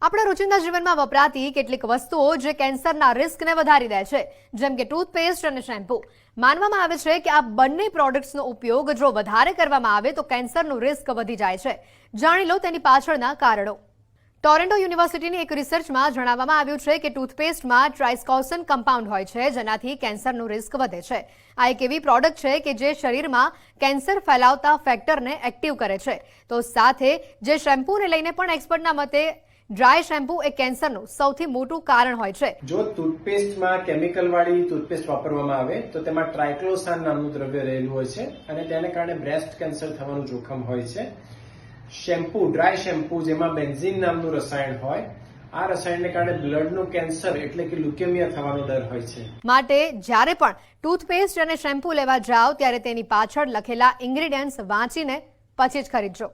આપણા રોજિંદા જીવનમાં વપરાતી કેટલીક વસ્તુઓ જે કેન્સરના રિસ્કને વધારી દે છે, જેમ કે ટૂથપેસ્ટ અને શેમ્પૂ. માનવામાં આવે છે કે આ બંને પ્રોડક્ટ્સનો ઉપયોગ જો વધારે કરવામાં આવે તો કેન્સરનું રિસ્ક વધી જાય છે. જાણી લો તેની પાછળના કારણો. ટોરેન્ટો યુનિવર્સિટીની એક રિસર્ચમાં જણાવવામાં આવ્યું છે કે ટૂથપેસ્ટમાં ટ્રાઇસ્કોસન કમ્પાઉન્ડ હોય છે, જેનાથી કેન્સરનું રિસ્ક વધે છે. આ એક એવી પ્રોડક્ટ છે કે જે શરીરમાં કેન્સર ફેલાવતા ફેક્ટરને એક્ટિવ કરે છે. તો સાથે જે શેમ્પૂને લઈને પણ એક્સપર્ટના મતે ડ્રાય શેમ્પૂ એ કેન્સરનું સૌથી મોટું કારણ હોય છે. જો ટૂથપેસ્ટમાં કેમિકલવાળી ટૂથપેસ્ટ વાપરવામાં આવે તો તેમાં ટ્રાઇક્લોસાન નામનું દ્રવ્ય રહેલું હોય છે અને તેને કારણે બ્રેસ્ટ કેન્સર થવાનું જોખમ હોય છે. શેમ્પૂ, ડ્રાય શેમ્પૂ જેમાં બેન્ઝીન નામનું રસાયણ હોય, આ રસાયણને કારણે બ્લડનું કેન્સર એટલે કે લ્યુકેમિયા થવાનો ડર હોય છે. માટે જ્યારે પણ ટૂથપેસ્ટ અને શેમ્પૂ લેવા જાઓ ત્યારે તેની પાછળ લખેલા ઇન્ગ્રેડિયન્ટ્સ વાંચીને પછી જ ખરીદજો.